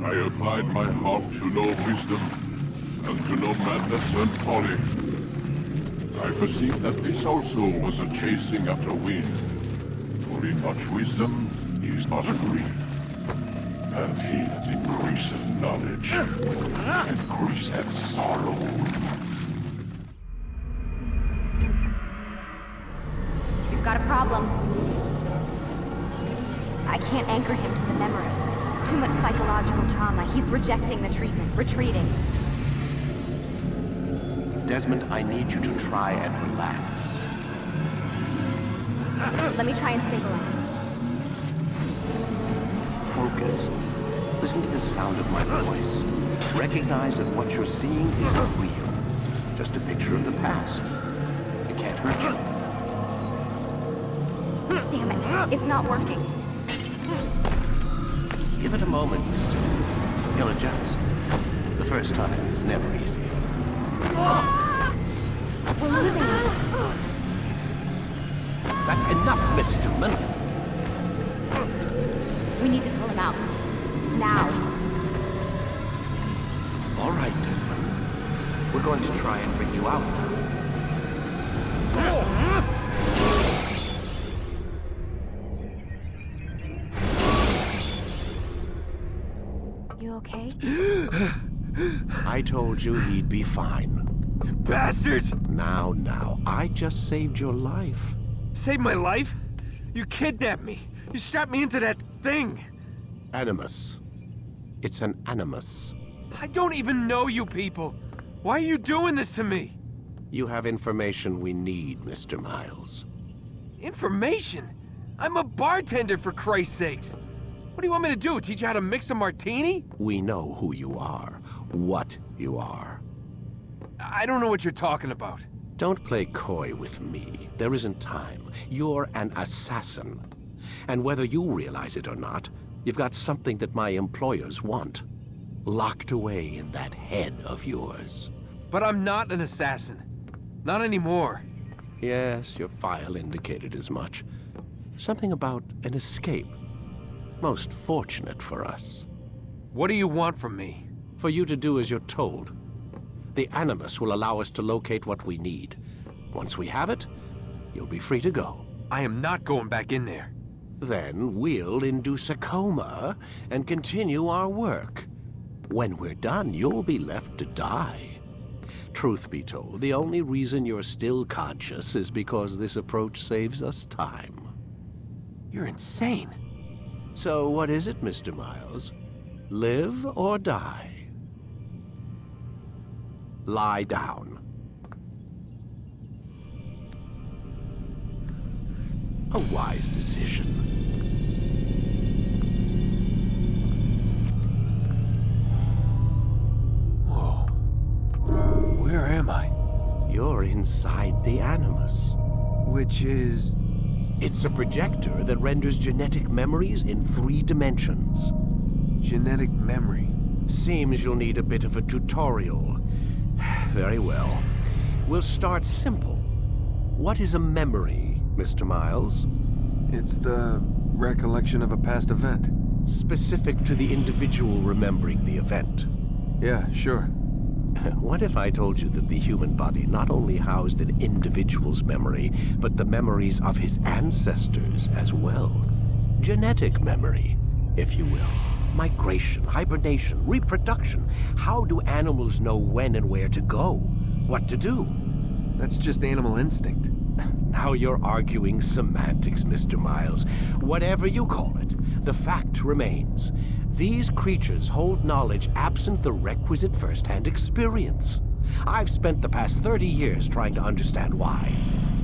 I applied my heart to know wisdom, and to know madness and folly. I perceived that this also was a chasing after wind. For in much wisdom is much grief. And he that increaseth knowledge increaseth sorrow. We've got a problem. I can't anchor him to the memory. Too much psychological trauma. He's rejecting the treatment, retreating. Desmond, I need you to try and relax. Let me try and stabilize him. Focus. Listen to the sound of my voice. Recognize that what you're seeing isn't real. Just a picture of the past. It can't hurt you. Damn it. It's not working. Give it a moment, mister. You'll adjust. The first time is never easy. We're losing him. That's enough, Mr. Miller. We need to pull him out. Now. All right, Desmond. We're going to try and bring you out now. You okay? I told you he'd be fine. Bastards! Now, I just saved your life. Saved my life? You kidnapped me. You strapped me into that thing. Animus. It's an animus. I don't even know you people. Why are you doing this to me? You have information we need, Mr. Miles. Information? I'm a bartender, for Christ's sakes. What do you want me to do? Teach you how to mix a martini? We know who you are, what you are. I don't know what you're talking about. Don't play coy with me. There isn't time. You're an assassin. And whether you realize it or not, you've got something that my employers want. Locked away in that head of yours. But I'm not an assassin. Not anymore. Yes, your file indicated as much. Something about an escape. Most fortunate for us. What do you want from me? For you to do as you're told. The Animus will allow us to locate what we need. Once we have it, you'll be free to go. I am not going back in there. Then we'll induce a coma and continue our work. When we're done, you'll be left to die. Truth be told, the only reason you're still conscious is because this approach saves us time. You're insane. So what is it, Mr. Miles? Live or die? Lie down. A wise decision. Whoa. Where am I? You're inside the Animus. Which is... It's a projector that renders genetic memories in 3 dimensions. genetic memory. Seems you'll need a bit of a tutorial. Very well. We'll start simple. What is a memory, Mr. Miles? It's the recollection of a past event. Specific to the individual remembering the event. Yeah, sure. What if I told you that the human body not only housed an individual's memory, but the memories of his ancestors as well? Genetic memory, if you will. Migration, hibernation, reproduction. How do animals know when and where to go? What to do? That's just animal instinct. Now you're arguing semantics, Mr. Miles. Whatever you call it, the fact remains. These creatures hold knowledge absent the requisite first-hand experience. I've spent the past 30 years trying to understand why.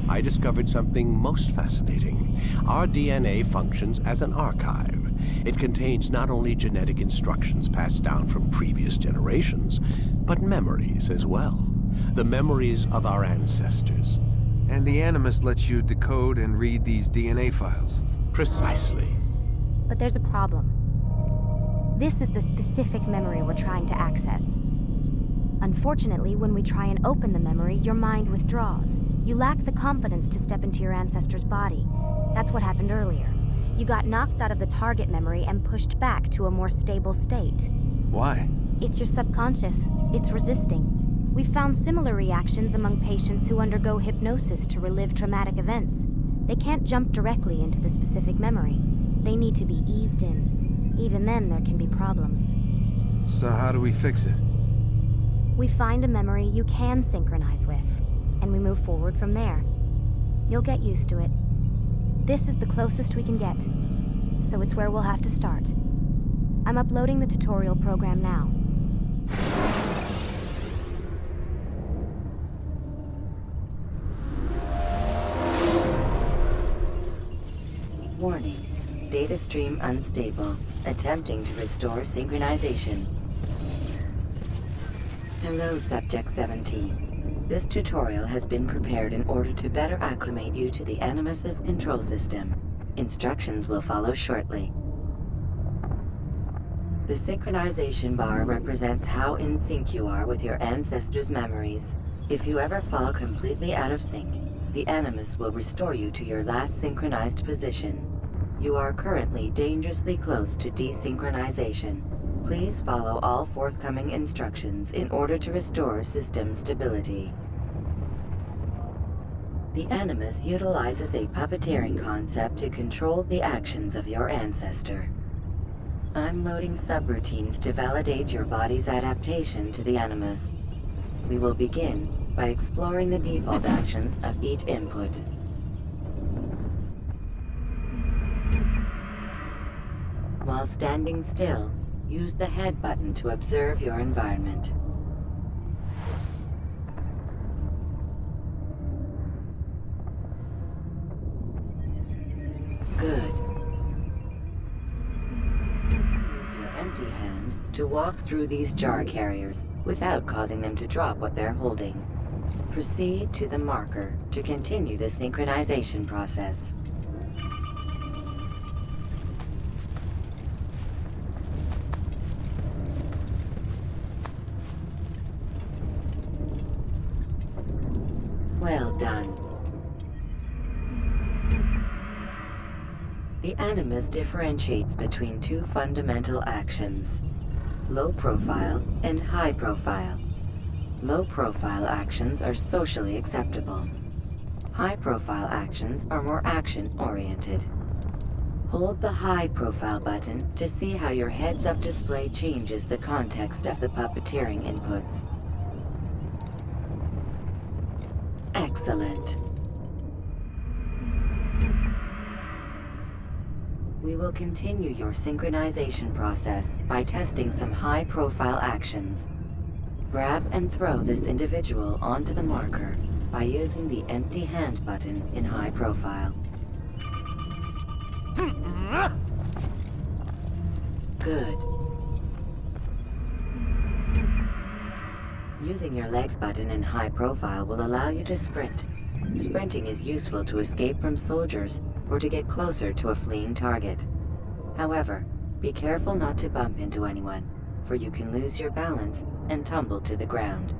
I discovered something most fascinating. Our DNA functions as an archive. It contains not only genetic instructions passed down from previous generations, but memories as well. The memories of our ancestors. And the Animus lets you decode and read these DNA files. Precisely. But there's a problem. This is the specific memory we're trying to access. Unfortunately, when we try and open the memory, your mind withdraws. You lack the confidence to step into your ancestor's body. That's what happened earlier. You got knocked out of the target memory and pushed back to a more stable state. Why? It's your subconscious. It's resisting. We've found similar reactions among patients who undergo hypnosis to relive traumatic events. They can't jump directly into the specific memory. They need to be eased in. Even then, there can be problems. So how do we fix it? We find a memory you can synchronize with, and we move forward from there. You'll get used to it. This is the closest we can get, so it's where we'll have to start. I'm uploading the tutorial program now. Warning. Data stream unstable. Attempting to restore synchronization. Hello, Subject 17. This tutorial has been prepared in order to better acclimate you to the Animus's control system. Instructions will follow shortly. The synchronization bar represents how in sync you are with your ancestors' memories. If you ever fall completely out of sync, the Animus will restore you to your last synchronized position. You are currently dangerously close to desynchronization. Please follow all forthcoming instructions in order to restore system stability. The Animus utilizes a puppeteering concept to control the actions of your ancestor. I'm loading subroutines to validate your body's adaptation to the Animus. We will begin by exploring the default actions of each input. While standing still, use the head button to observe your environment. Good. Use your empty hand to walk through these jar carriers without causing them to drop what they're holding. Proceed to the marker to continue the synchronization process. Well done. The Animus differentiates between two fundamental actions: low profile and high profile. Low profile actions are socially acceptable. High profile actions are more action-oriented. Hold the high profile button to see how your heads-up display changes the context of the puppeteering inputs. Excellent. We will continue your synchronization process by testing some high-profile actions. Grab and throw this individual onto the marker by using the empty hand button in high profile. Good. Using your legs button in high profile will allow you to sprint. Sprinting is useful to escape from soldiers or to get closer to a fleeing target. However, be careful not to bump into anyone, for you can lose your balance and tumble to the ground.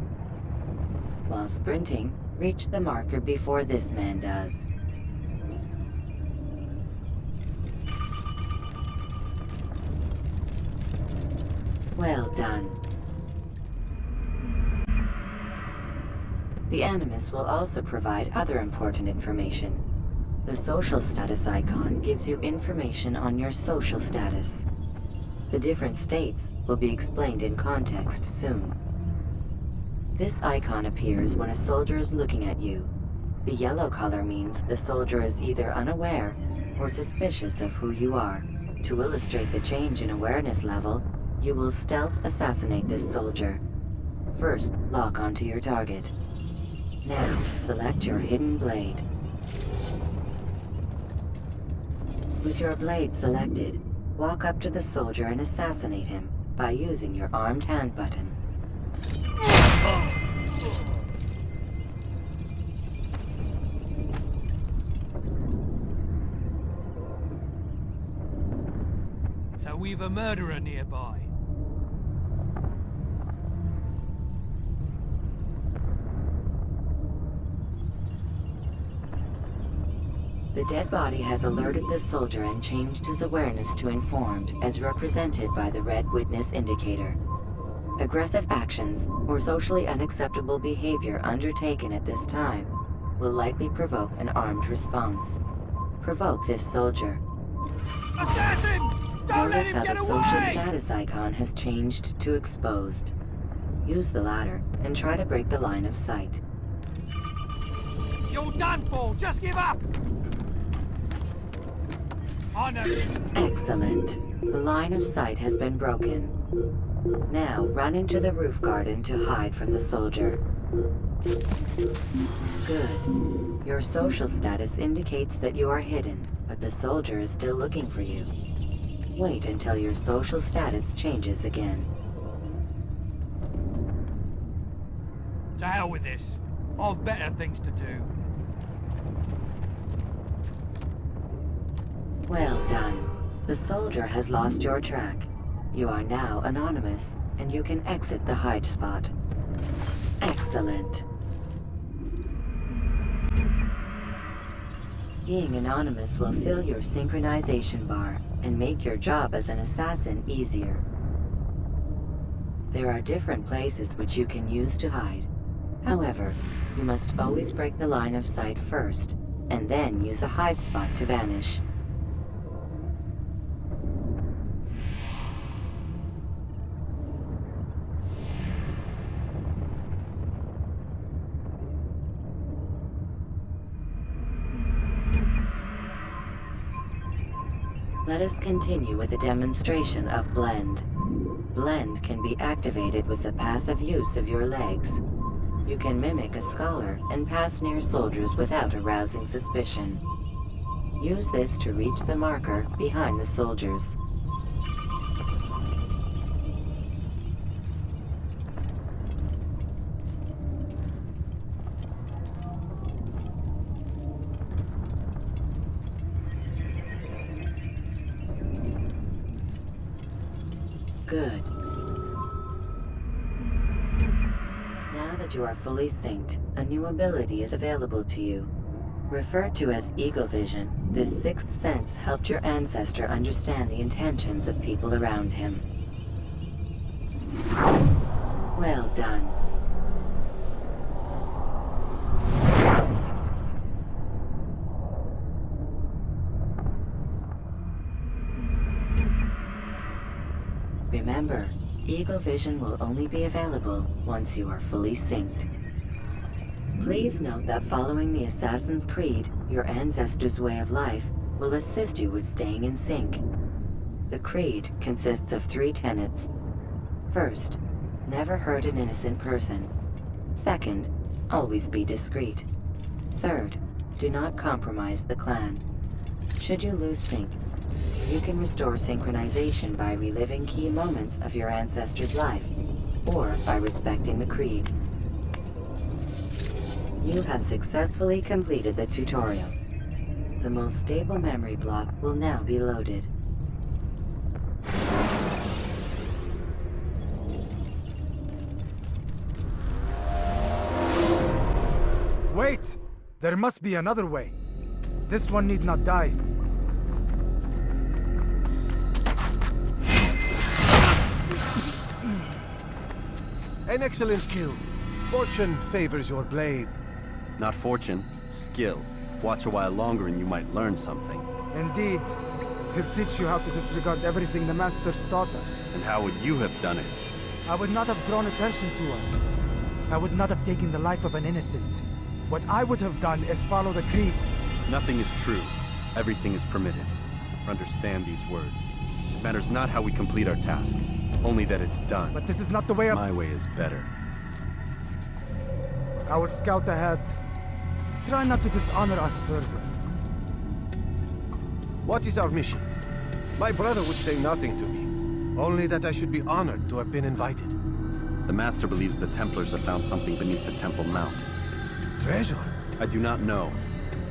While sprinting, reach the marker before this man does. Well done. The Animus will also provide other important information. The social status icon gives you information on your social status. The different states will be explained in context soon. This icon appears when a soldier is looking at you. The yellow color means the soldier is either unaware or suspicious of who you are. To illustrate the change in awareness level, you will stealth assassinate this soldier. First, lock onto your target. Now, select your hidden blade. With your blade selected, walk up to the soldier and assassinate him by using your armed hand button. So we've a murderer nearby. The The dead body has alerted the soldier and changed his awareness to informed, as represented by the red witness indicator. Aggressive actions or socially unacceptable behavior undertaken at this time will likely provoke an armed response. Provoke this soldier. Assassin! Don't let Notice him how get the away! social status icon has changed to exposed. Use the latter and try to break the line of sight. You're done for! Just give up! I know. Excellent. The line of sight has been broken. Now run into the roof garden to hide from the soldier. Good. Your social status indicates that you are hidden, but the soldier is still looking for you. Wait until your social status changes again. To hell with this. I've better things to do. Well done. The soldier has lost your track. You are now anonymous, and you can exit the hide spot. Excellent. Being anonymous will fill your synchronization bar and make your job as an assassin easier. There are different places which you can use to hide. However, you must always break the line of sight first, and then use a hide spot to vanish. Let us continue with a demonstration of Blend. Blend can be activated with the passive use of your legs. You can mimic a scholar and pass near soldiers without arousing suspicion. Use this to reach the marker behind the soldiers. Good. Now that you are fully synced, a new ability is available to you. Referred to as Eagle Vision, this sixth sense helped your ancestor understand the intentions of people around him. Well done. Remember, Eagle Vision will only be available once you are fully synced. Please note that following the Assassin's Creed, your ancestor's way of life will assist you with staying in sync. The Creed consists of 3 tenets. First, never hurt an innocent person. Second, always be discreet. Third, do not compromise the clan. Should you lose sync, you can restore synchronization by reliving key moments of your ancestor's life, or by respecting the Creed. You have successfully completed the tutorial. The most stable memory block will now be loaded. Wait! There must be another way. This one need not die. An excellent kill. Fortune favors your blade. Not fortune, skill. Watch a while longer and you might learn something. Indeed. He'll teach you how to disregard everything the Masters taught us. And how would you have done it? I would not have drawn attention to us. I would not have taken the life of an innocent. What I would have done is follow the Creed. Nothing is true. Everything is permitted. Understand these words. It matters not how we complete our task, only that it's done. But this is not the way My way is better. I will scout ahead. Try not to dishonor us further. What is our mission? My brother would say nothing to me. Only that I should be honored to have been invited. The Master believes the Templars have found something beneath the Temple Mount. Treasure? I do not know.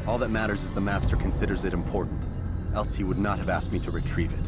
All that matters is the Master considers it important. Else he would not have asked me to retrieve it.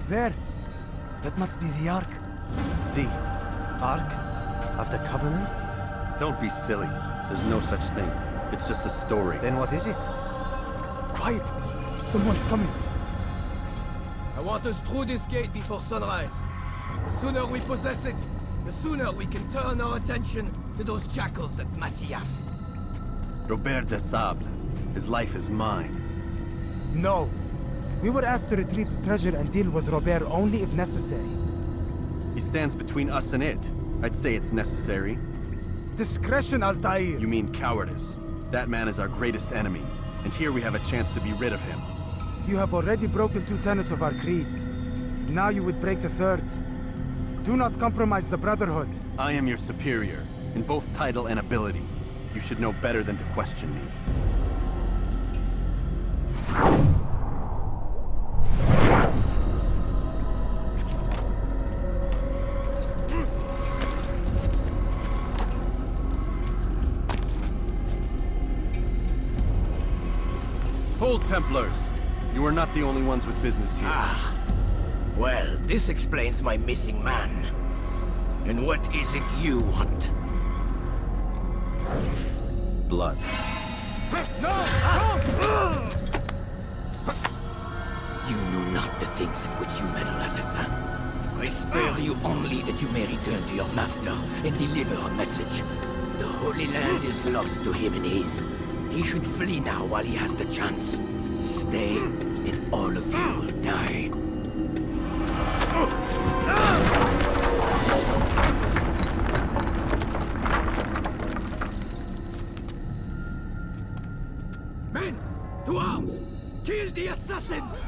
There. That must be the Ark. The Ark of the Covenant? Don't be silly. There's no such thing. It's just a story. Then what is it? Quiet! Someone's coming. I want us through this gate before sunrise. The sooner we possess it, the sooner we can turn our attention to those jackals at Masyaf. Robert de Sable. His life is mine. No. We were asked to retrieve the treasure and deal with Robert only if necessary. He stands between us and it. I'd say it's necessary. Discretion, Altaïr! You mean cowardice. That man is our greatest enemy, and here we have a chance to be rid of him. You have already broken 2 tenets of our creed. Now you would break the 3rd. Do not compromise the Brotherhood. I am your superior, in both title and ability. You should know better than to question me. Hold, Templars! You are not the only ones with business here. Ah. Well, this explains my missing man. And what is it you want? Blood. You know not the things in which you meddle, Assassin. I spare you only that you may return to your master and deliver a message. The Holy Land is lost to him and his. He should flee now while he has the chance. Stay, and all of you will die. Men, to arms! Kill the assassins!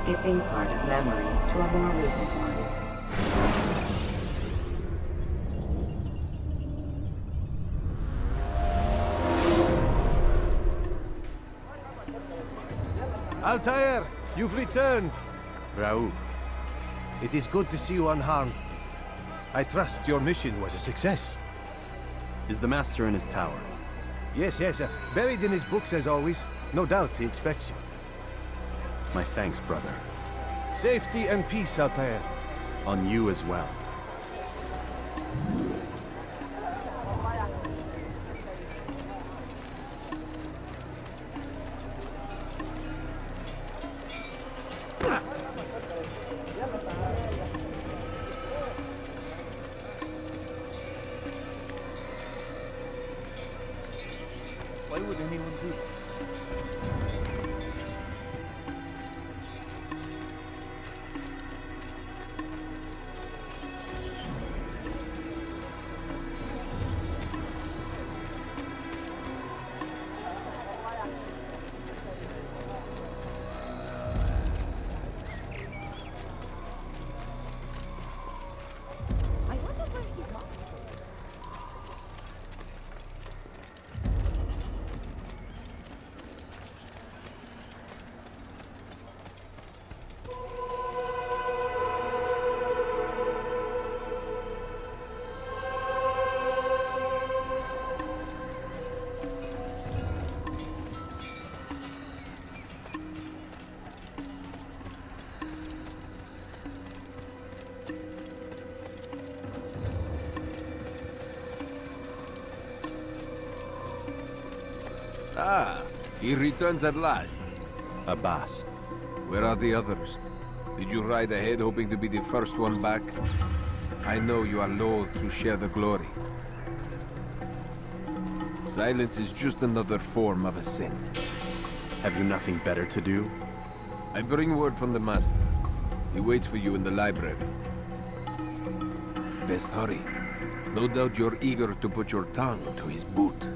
Skipping part of memory to a more recent one. Altaïr, you've returned. Raouf. It is good to see you unharmed. I trust your mission was a success. Is the Master in his tower? Yes, buried in his books as always. No doubt he expects you. My thanks, brother. Safety and peace, Altaïr. On you as well. Why would anyone do that? Ah, he returns at last. Abbas. Where are the others? Did you ride ahead hoping to be the first one back? I know you are loath to share the glory. Silence is just another form of a sin. Have you nothing better to do? I bring word from the Master. He waits for you in the library. best hurry. No doubt you're eager to put your tongue to his boot.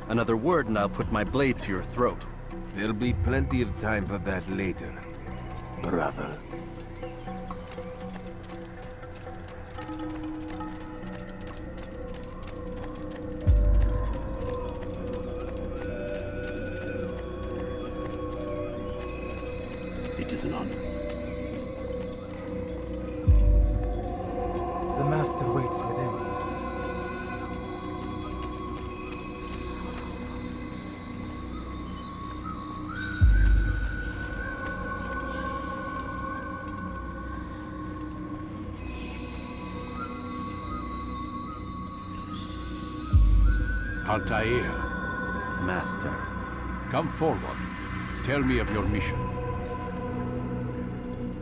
Another word and I'll put my blade to your throat. There'll be plenty of time for that later, brother. It is none. The Master waits within. Altaïr, Master. come forward. Tell me of your mission.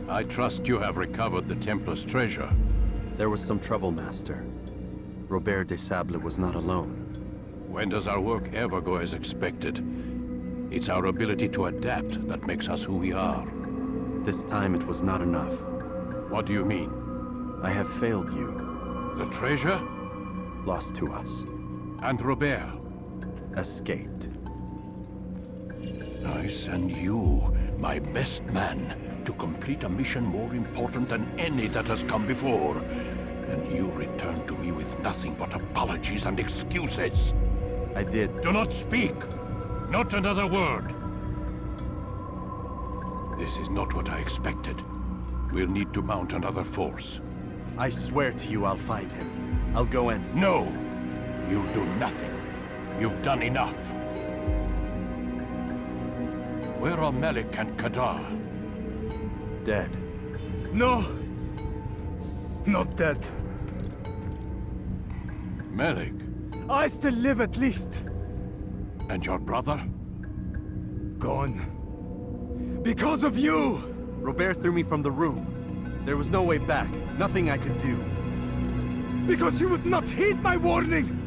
I trust you have recovered the Templar's treasure. There was some trouble, Master. Robert de Sable was not alone. When does our work ever go as expected? It's our ability to adapt that makes us who we are. This time it was not enough. What do you mean? I have failed you. The treasure? Lost to us. And Robert? Escaped. I send you, my best man, to complete a mission more important than any that has come before. And you return to me with nothing but apologies and excuses. I did. Do not speak! Not another word! This is not what I expected. We'll need to mount another force. I swear to you I'll find him. I'll go in. No! You'll do nothing. You've done enough. Where are Malik and Kadar? Dead. No! Not dead. Malik? I still live at least. And your brother? Gone. Because of you! Robert threw me from the room. There was no way back. Nothing I could do. Because you would not heed my warning!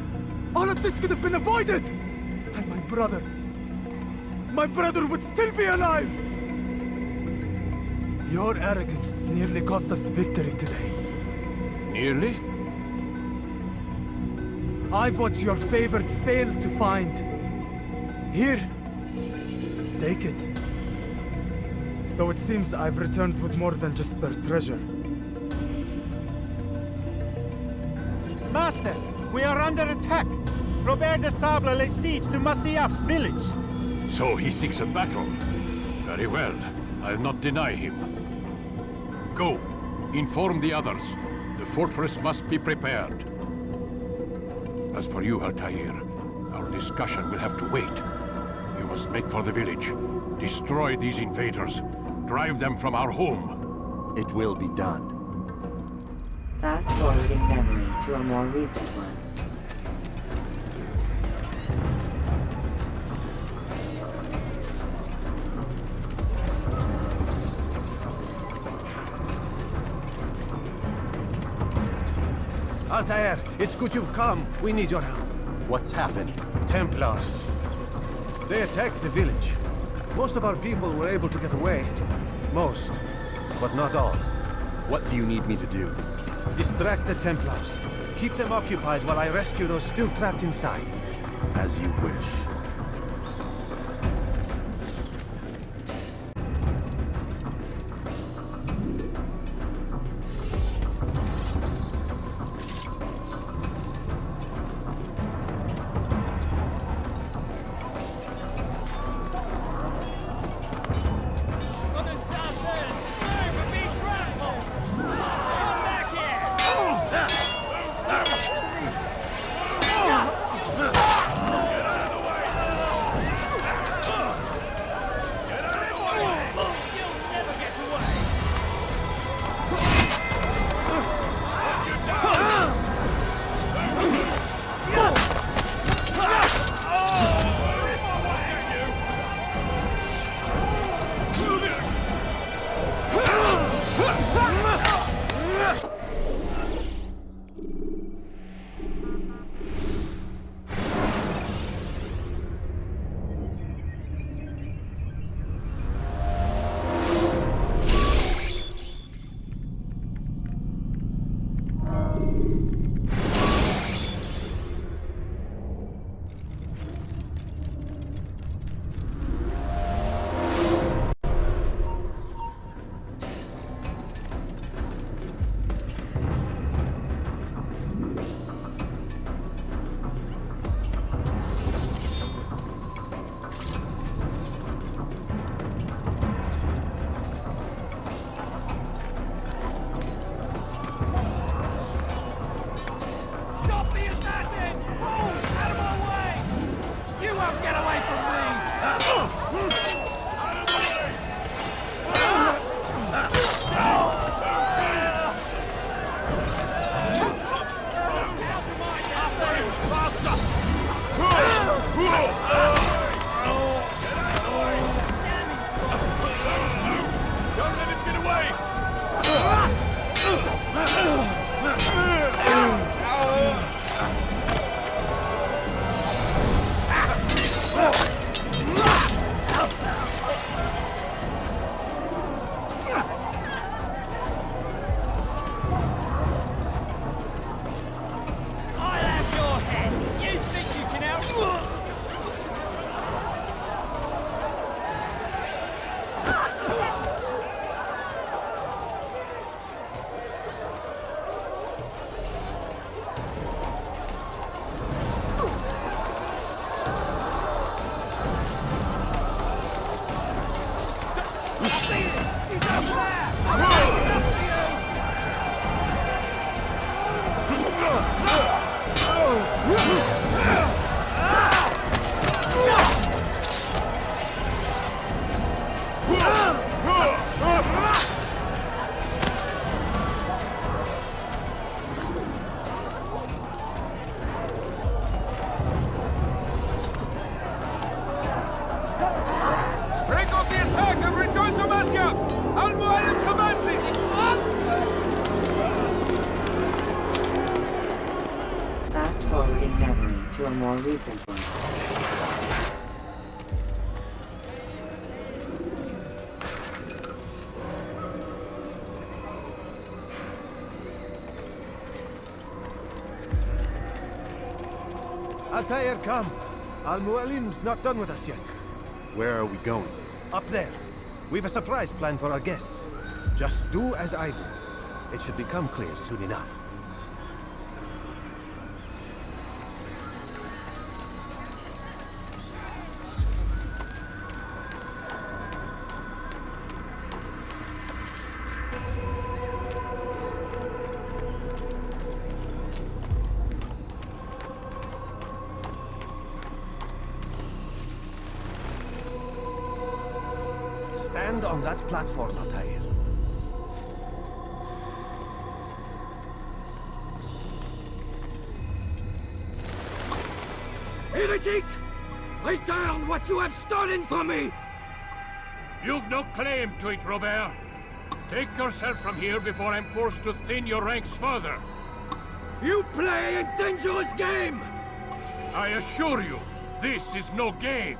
All of this could have been avoided! And my brother would still be alive! Your arrogance nearly cost us victory today. Nearly? I've what your favored failed to find. Here, take it. Though it seems I've returned with more than just their treasure. Master, we are under attack. Robert de Sable lays siege to Masyaf's village. So he seeks a battle. Very well. I'll not deny him. Go. Inform the others. The fortress must be prepared. As for you, Altaïr, our discussion will have to wait. You must make for the village. Destroy these invaders. Drive them from our home. It will be done. Fast-forwarding memory to a more recent one. Altaïr, it's good you've come. We need your help. What's happened? Templars. They attacked the village. Most of our people were able to get away. Most, but not all. What do you need me to do? Distract the Templars. Keep them occupied while I rescue those still trapped inside. As you wish. Fast-forwarding memory to a more recent one. Altaïr, come. Al-Mualim's not done with us yet. Where are we going? Up there. We've a surprise planned for our guests. Just do as I do. It should become clear soon enough. Stand on that platform, Altaïr. Heretic! Return what you have stolen from me! You've no claim to it, Robert. Take yourself from here before I'm forced to thin your ranks further. You play a dangerous game! I assure you, this is no game.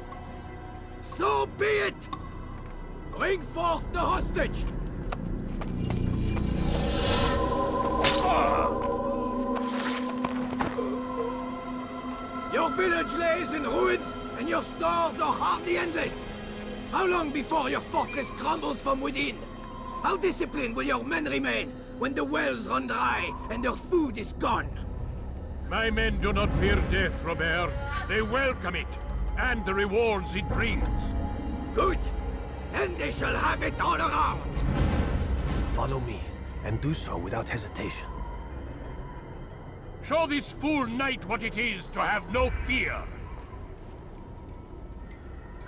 So be it! Bring forth the hostage! Your village lays in ruins, and your stores are hardly endless. How long before your fortress crumbles from within? How disciplined will your men remain when the wells run dry and their food is gone? My men do not fear death, Robert. They welcome it, and the rewards it brings. Good! Then they shall have it all around! Follow me, and do so without hesitation. Show this fool knight what it is to have no fear.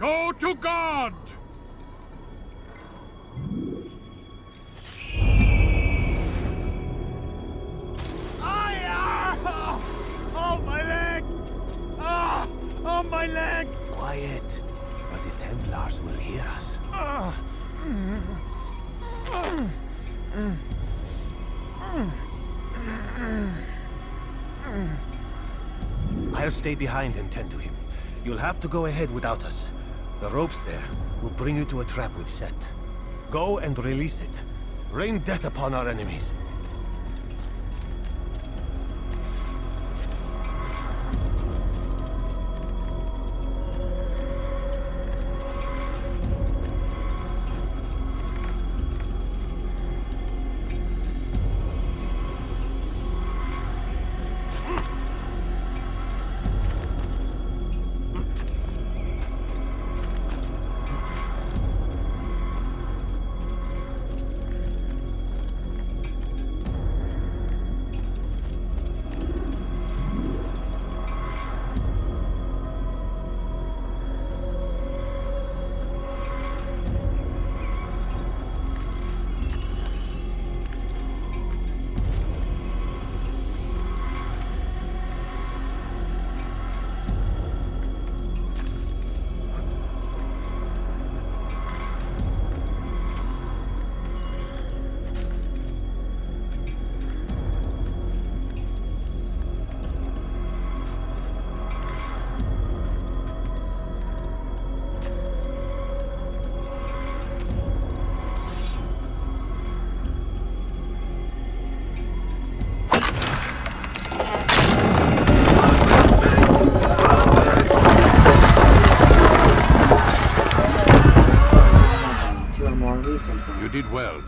Go to God! Oh, my leg! Ah! Oh, my leg! Quiet, or the Templars will hear us. I'll stay behind and tend to him. You'll have to go ahead without us. The ropes there will bring you to a trap we've set. Go and release it. Rain death upon our enemies.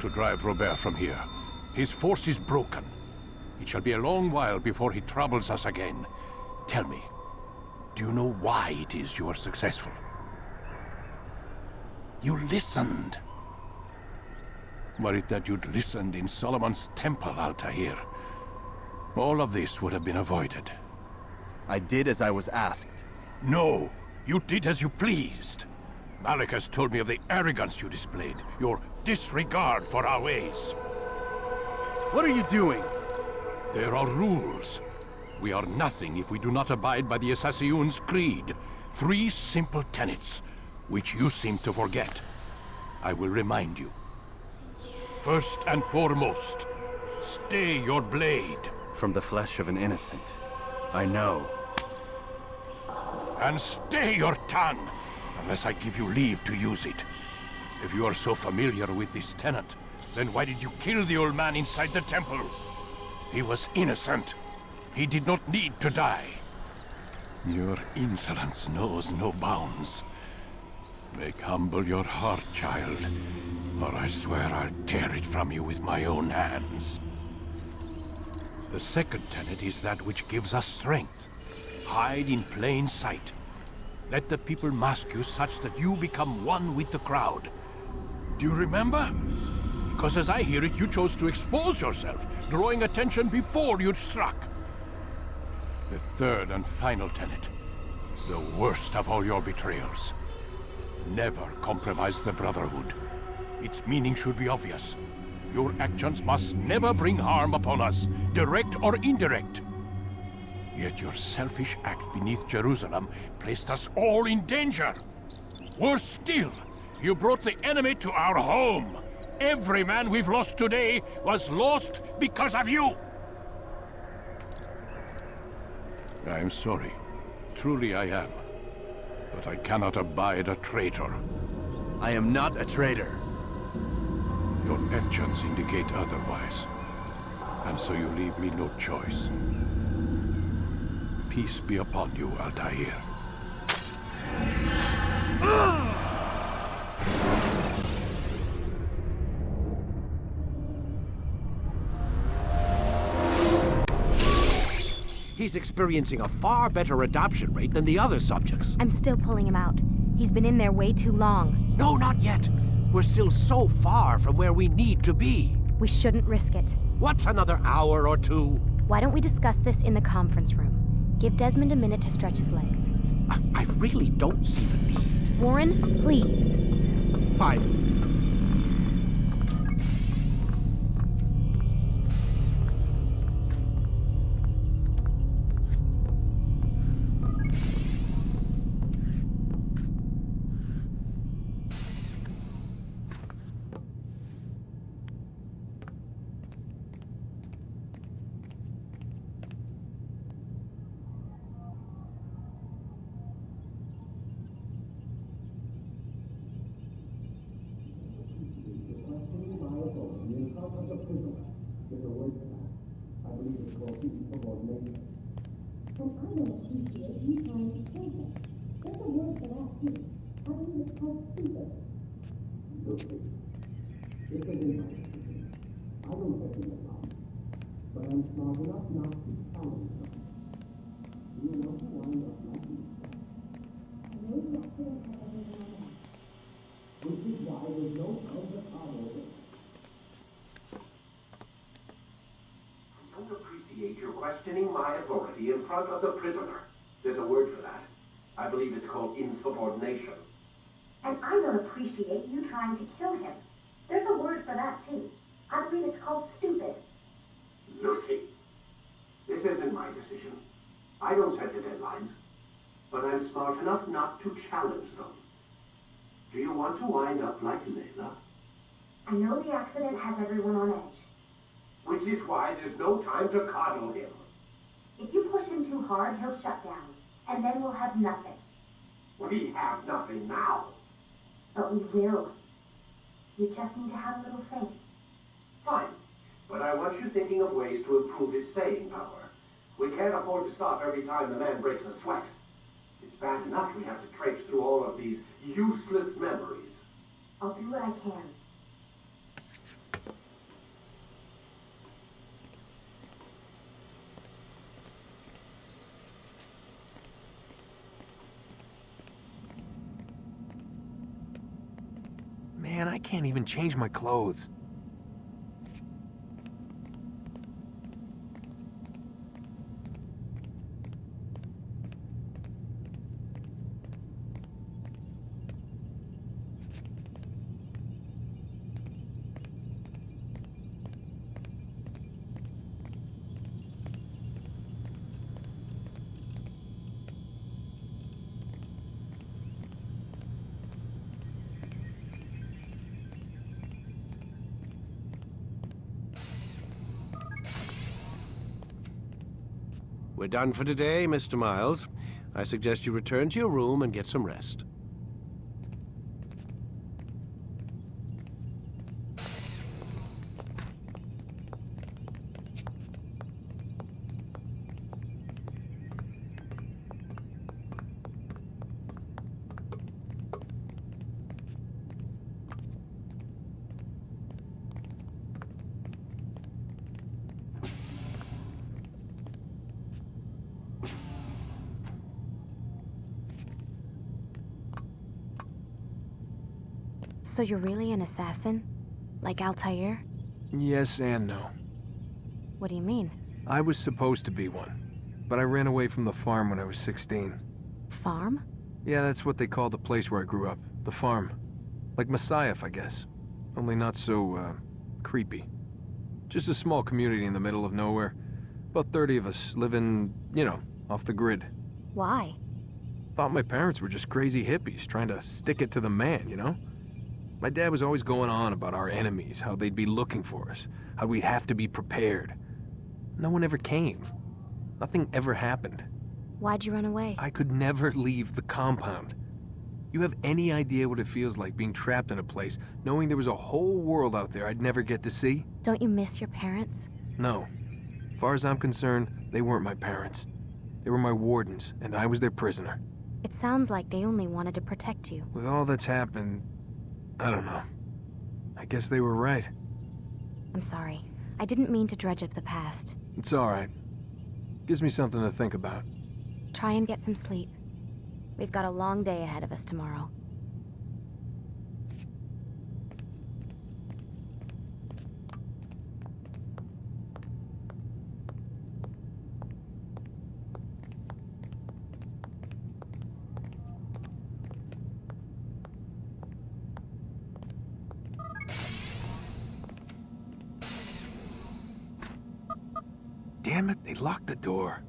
to drive Robert from here. His force is broken. It shall be a long while before he troubles us again. Tell me, do you know why it is you are successful? You listened. Were it that you'd listened in Solomon's temple, Altaïr, all of this would have been avoided. I did as I was asked. No, you did as you pleased. Malik has told me of the arrogance you displayed, your disregard for our ways. What are you doing? There are rules. We are nothing if we do not abide by the Assassin's creed. 3 simple tenets, which you seem to forget. I will remind you. First and foremost, stay your blade. From the flesh of an innocent. I know. And stay your tongue, unless I give you leave to use it. If you are so familiar with this tenet, then why did you kill the old man inside the temple? He was innocent. He did not need to die. Your insolence knows no bounds. Make humble your heart, child, or I swear I'll tear it from you with my own hands. The second tenet is that which gives us strength. Hide in plain sight. Let the people mask you such that you become one with the crowd. Do you remember? Because as I hear it, you chose to expose yourself, drawing attention before you'd struck. The third and final tenet, the worst of all your betrayals. Never compromise the Brotherhood. Its meaning should be obvious. Your actions must never bring harm upon us, direct or indirect. Yet your selfish act beneath Jerusalem placed us all in danger. Worse still, you brought the enemy to our home. Every man we've lost today was lost because of you. I am sorry. Truly I am. But I cannot abide a traitor. I am not a traitor. Your actions indicate otherwise. And so you leave me no choice. Peace be upon you, Altaïr. He's experiencing a far better adoption rate than the other subjects. I'm still pulling him out. He's been in there way too long. No, not yet. We're still so far from where we need to be. We shouldn't risk it. What's another hour or 2? Why don't we discuss this in the conference room? Give Desmond a minute to stretch his legs. I really don't see the need. Warren, please. Fine. You're questioning my authority in front of the prisoner. There's a word for that. I believe it's called insubordination. And I don't appreciate you trying to kill him. There's a word for that, too. I believe it's called stupid. Lucy, this isn't my decision. I don't set the deadlines. But I'm smart enough not to challenge them. Do you want to wind up like Layla? I know the accident has everyone on edge. Which is why there's no time to coddle him. If you push him too hard, he'll shut down. And then we'll have nothing. We have nothing now. But we will. You just need to have a little faith. Fine. But I want you thinking of ways to improve his staying power. We can't afford to stop every time the man breaks a sweat. It's bad enough we have to traipse through all of these useless memories. I'll do what I can. Man, I can't even change my clothes. We're done for today, Mr. Miles. I suggest you return to your room and get some rest. So you're really an assassin? Like Altaïr? Yes and no. What do you mean? I was supposed to be one, but I ran away from the farm when I was 16. Farm? Yeah, that's what they called the place where I grew up. The farm. Like Messiah, I guess. Only not so, creepy. Just a small community in the middle of nowhere. About 30 of us living, you know, off the grid. Why? Thought my parents were just crazy hippies trying to stick it to the man, you know? My dad was always going on about our enemies, how they'd be looking for us, how we'd have to be prepared. No one ever came. Nothing ever happened. Why'd you run away? I could never leave the compound. You have any idea what it feels like being trapped in a place, knowing there was a whole world out there I'd never get to see? Don't you miss your parents? No. As far as I'm concerned, they weren't my parents. They were my wardens, and I was their prisoner. It sounds like they only wanted to protect you. With all that's happened, I don't know. I guess they were right. I'm sorry. I didn't mean to dredge up the past. It's all right. Gives me something to think about. Try and get some sleep. We've got a long day ahead of us tomorrow. Damn it, they locked the door.